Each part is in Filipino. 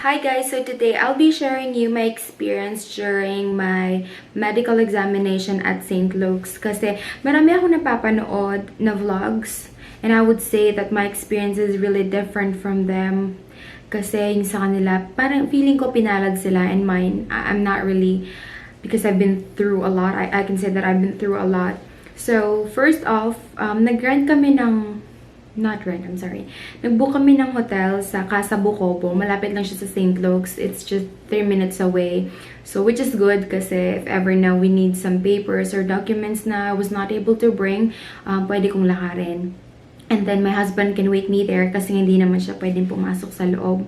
Hi guys, so today I'll be sharing you my experience during my medical examination at St. Luke's kasi marami ako napapanood na vlogs and I would say that my experience is really different from them kasi yung sa kanila parang feeling ko pinalad sila and mine I'm not really because I've been through a lot. I can say that I've been through a lot. So first off, nag-rent kami ng I'm sorry. Nag-book kami ng hotel sa Casa Bucobo. Malapit lang siya sa St. Luke's. It's just 3 minutes away. So, which is good kasi if ever na we need some papers or documents na I was not able to bring, pwede kong lakarin. And then, my husband can wait me there kasi hindi naman siya pwedeng pumasok sa loob.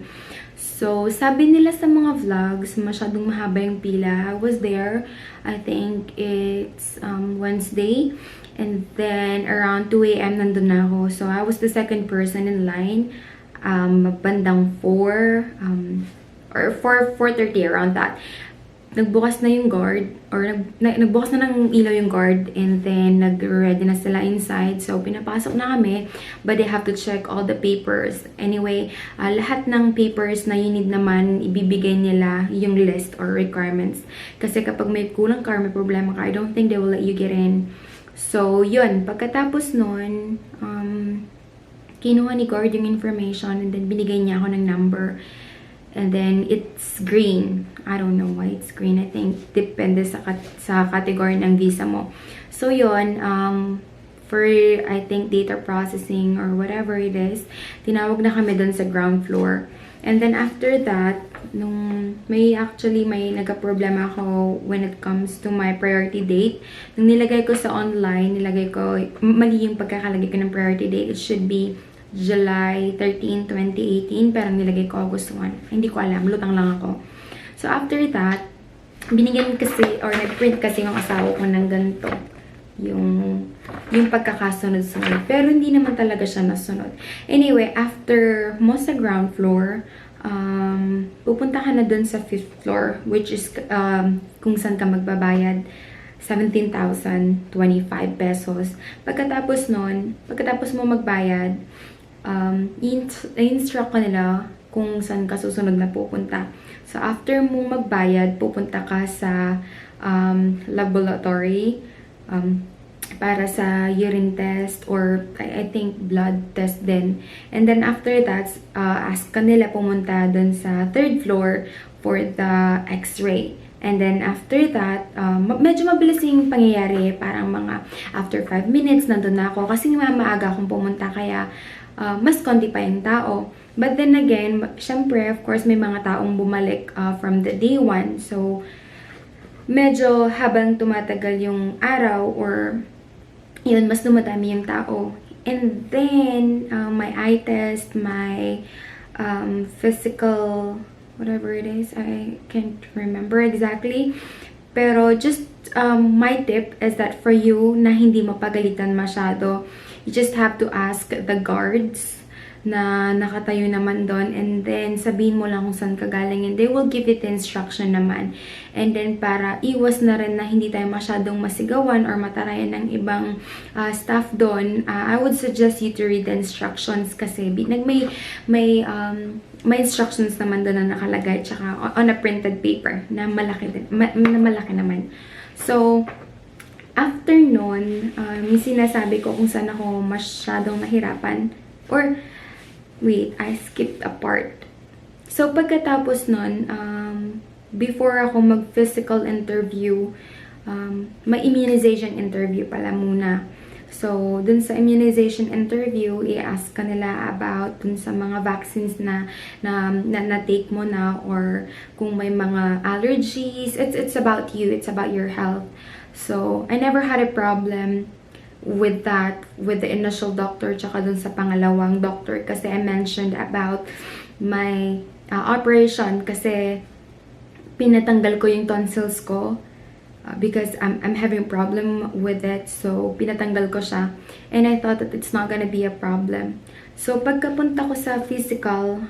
So, sabi nila sa mga vlogs, masyadong mahaba yung pila. I was there, I think it's Wednesday. And then, around 2 a.m. nandun na ako. So, I was the second person in line. Bandang 4, or 4:30, around that. Nagbukas na yung guard, or nagbukas na ng ilaw yung guard, and then nag-ready na sila inside. So, pinapasok na kami, but they have to check all the papers. Anyway, lahat ng papers na you need naman, ibibigay nila yung list or requirements. Kasi kapag may kulang ka or may problema ka, I don't think they will let you get in. So, yun. Pagkatapos nun, kinuha ni guard yung information and then binigay niya ako ng number. And then, it's green. I don't know why it's green. I think depende sa category ng visa mo. So, yun. For, I think, data processing or whatever it is, tinawag na kami dun sa ground floor. And then, after that, nung may nagka-problema ako when it comes to my priority date. Nung nilagay ko sa online, mali yung pagkakalagay ko ng priority date. It should be July 13, 2018, pero nilagay ko August 1. Hindi ko alam, lutang lang ako. So, after that, binigyan kasi, or nag-print kasi yung asawa ko ng ganito. Yung pagkakasunod-sunod. Pero hindi naman talaga siya nasunod. Anyway, after mo sa ground floor, pupunta ka na dun sa 5th floor, which is kung saan ka magbabayad, 17,025 pesos. Pagkatapos mo magbayad, i-instruct ka nila kung saan ka susunod na pupunta. So, after mo magbayad, pupunta ka sa laboratory, para sa urine test or I think blood test din. And then after that, ask kanila pumunta dun sa 3rd floor for the x-ray. And then after that, medyo mabilis yung pangyayari. Parang mga after 5 minutes, nandun na ako. Kasi maaga akong pumunta kaya mas konti pa yung tao. But then again, syempre, of course, may mga taong bumalik from the day 1. So, medyo habang tumatagal yung araw or yun, mas dumadami yung tao. And then, my eye test, my physical, whatever it is, I can't remember exactly. Pero just my tip is that for you na hindi mapagalitan masyado, you just have to ask the guards na nakatayo naman doon and then sabihin mo lang kung saan ka galing and they will give it the instruction naman. And then para iwas na rin na hindi tayo masyadong masigawan or matarayan ng ibang staff doon, I would suggest you to read the instructions kasi may instructions naman doon na nakalagay tsaka on a printed paper na malaki naman. So, after nun, yung sinasabi ko kung saan ako masyadong nahirapan or wait, I skipped a part. So, pagkatapos nun, before ako mag-physical interview, may immunization interview pala muna. So, dun sa immunization interview, i-ask ka nila about dun sa mga vaccines na take mo na or kung may mga allergies. It's about you. It's about your health. So, I never had a problem with the initial doctor tsaka dun sa pangalawang doctor kasi I mentioned about my operation kasi pinatanggal ko yung tonsils ko because I'm having a problem with it, so pinatanggal ko siya and I thought that it's not gonna be a problem. So pagkapunta ko sa physical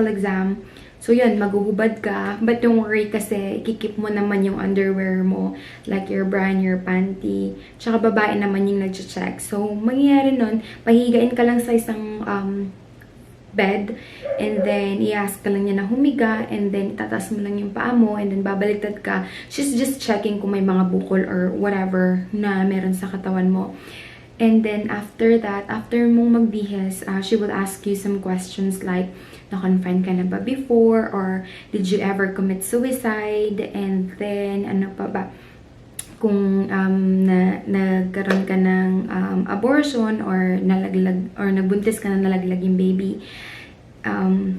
exam, so yun, maghuhubad ka. But don't worry kasi kikip mo naman yung underwear mo. Like your bra and your panty. Tsaka babae naman yung nag-check. So, mangyayari nun, pahigain ka lang sa isang bed, and then i-ask ka lang niya na humiga, and then itataas mo lang yung paa mo, and then babaliktad ka. She's just checking kung may mga bukol or whatever na meron sa katawan mo. And then after that, after mong magbihis, she will ask you some questions like, na-confine ka na ba before, or did you ever commit suicide, and then ano pa ba, kung nagkaroon ka ng abortion, or nalaglag, or nagbuntis ka na nalaglag yung baby.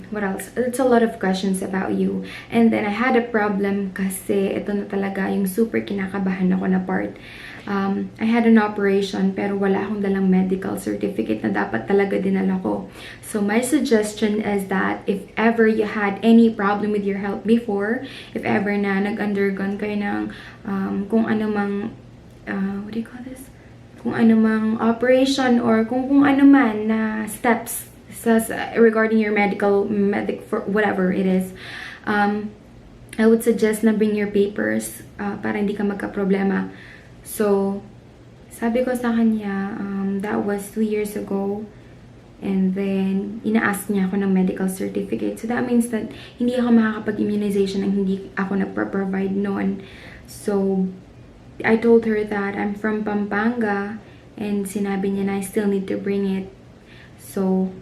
What else? It's a lot of questions about you. And then I had a problem kasi ito na talaga yung super kinakabahan ako na part. I had an operation pero wala akong dalang medical certificate na dapat talaga dinala ko. So my suggestion is that if ever you had any problem with your health before, if ever na nag-undergone kayo ng kung ano mang what do you call this? Kung ano mang operation, or kung ano man na steps regarding your for whatever it is, I would suggest na bring your papers para hindi ka magka-problema. So, sabi ko sa kanya, that was 2 years ago, and then ina-ask niya ako ng medical certificate. So that means that hindi ako makakapag-immunization ng hindi ako nagpro-provide noon. So I told her that I'm from Pampanga, and sinabi niya na I still need to bring it. So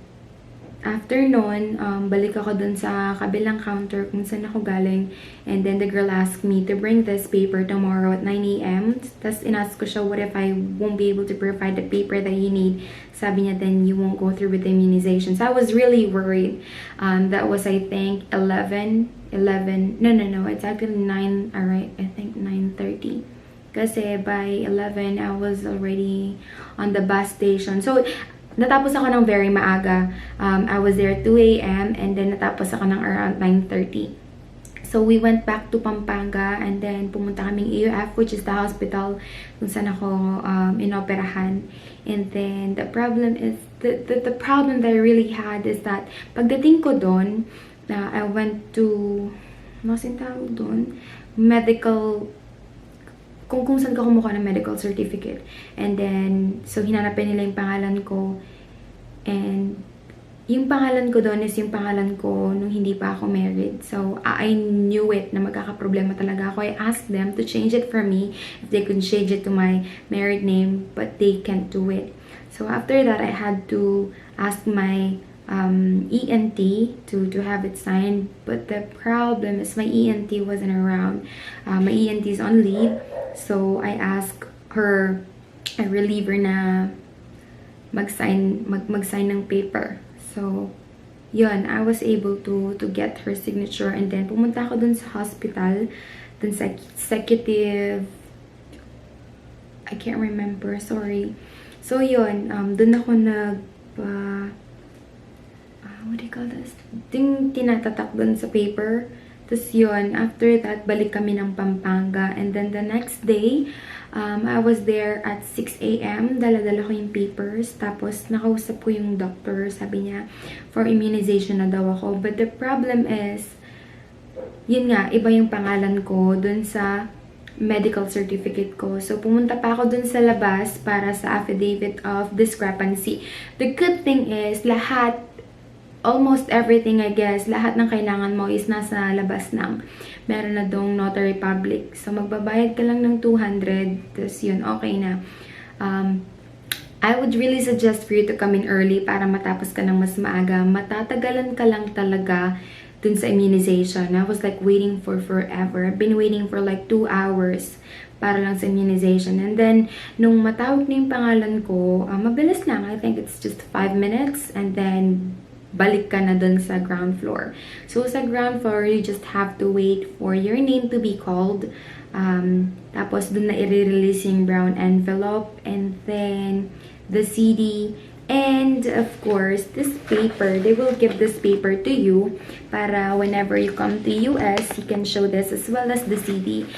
after nun, balik ako dun sa kabilang counter kung saan ako galing. And then the girl asked me to bring this paper tomorrow at 9 AM. Tapos inask ko siya, what if I won't be able to provide the paper that you need? Sabi niya, then you won't go through with the immunizations. I was really worried. That was, I think, 11. No, it's actually 9, alright, I think 9:30. Kasi by 11, I was already on the bus station. So, natapos ako ng very maaga. I was there at 2 AM, and then natapos ako ng around 9:30. So, we went back to Pampanga, and then pumunta kaming EUF, which is the hospital kung saan ako inoperahan. And then, the problem is, the problem that I really had is that, pagdating ko doon, I went to, masing tawag doon, medical, kung saan ka kumuha ng medical certificate. And then, so hinanapin nila yung pangalan ko. And yung pangalan ko doon is yung pangalan ko nung hindi pa ako married. So, I knew it na magkakaproblema talaga ako. I asked them to change it for me, if they could change it to my married name, but they can't do it. So, after that, I had to ask my ENT to have it signed. But the problem is my ENT wasn't around. My ENT is on leave. So, I asked her, a reliever na mag-sign ng paper. So, yun, I was able to get her signature, and then pumunta ako dun sa hospital, dun sa executive, I can't remember, sorry. So, yun, dun ako what do you call this? Tinatatak dun sa paper. Tapos yun, after that, balik kami ng Pampanga. And then the next day, I was there at 6 AM. Dala-dala ko yung papers. Tapos nakausap ko yung doctor. Sabi niya, for immunization na daw ako. But the problem is, yun nga, iba yung pangalan ko dun sa medical certificate ko. So, pumunta pa ako dun sa labas para sa affidavit of discrepancy. The good thing is, almost everything, I guess, lahat ng kailangan mo is nasa labas ng. Meron na dong notary public. So, magbabayad ka lang ng 200. Tapos yun, okay na. I would really suggest for you to come in early para matapos ka ng mas maaga. Matatagalan ka lang talaga dun sa immunization. I was like waiting for forever. I've been waiting for like 2 hours para lang sa immunization. And then, nung matawag na yung pangalan ko, mabilis lang. I think it's just 5 minutes. And then, balik ka na dun sa ground floor. So, sa ground floor, you just have to wait for your name to be called. Tapos, dun na i-release yung brown envelope. And then, the CD. And, of course, this paper. They will give this paper to you para whenever you come to US, you can show this as well as the CD.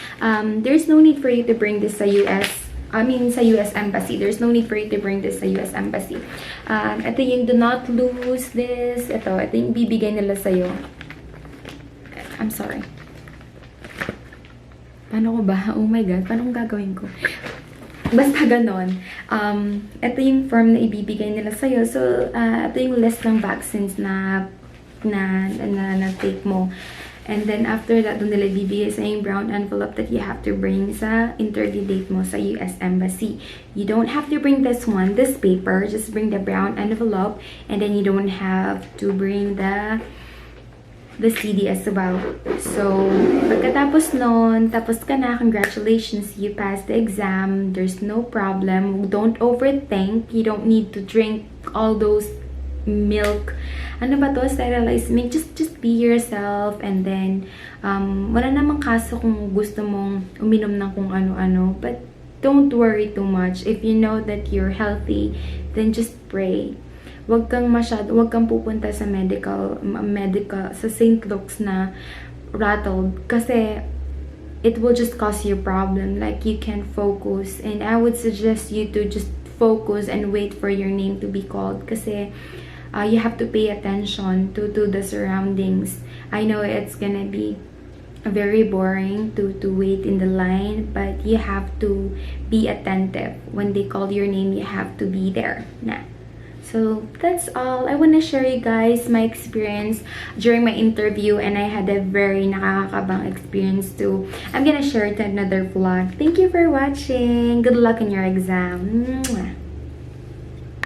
There's no need for you to bring this sa sa US Embassy. There's no need for you to bring this sa US Embassy. Ito yung do not lose this. Ito yung bibigay nila sa'yo. I'm sorry. Paano ko ba? Oh my God, paano kong gagawin ko? Basta ganon. ito yung form na ibibigay nila sa'yo. So, ito yung list ng vaccines na take mo. And then, after that, doon nila ibibigay sa yung brown envelope that you have to bring sa interview date mo sa US Embassy. You don't have to bring this paper. Just bring the brown envelope. And then, you don't have to bring the CD as well. So, pagkatapos nun, tapos ka na, congratulations, you passed the exam. There's no problem. Don't overthink. You don't need to drink all those milk. Ano ba to? Sterilized milk. Just be yourself. And then, wala namang kaso kung gusto mong uminom ng kung ano-ano. But, don't worry too much. If you know that you're healthy, then just pray. Wag kang pupunta sa medical sa St. Luke's na rattled kasi it will just cause you problem. Like, you can't focus, and I would suggest you to just focus and wait for your name to be called kasi you have to pay attention to the surroundings. I know it's gonna be very boring to wait in the line, but you have to be attentive. When they call your name, you have to be there na. So, that's all. I want to share you guys my experience during my interview, and I had a very nakakakabang experience too. I'm gonna share it in another vlog. Thank you for watching. Good luck in your exam. Mwah.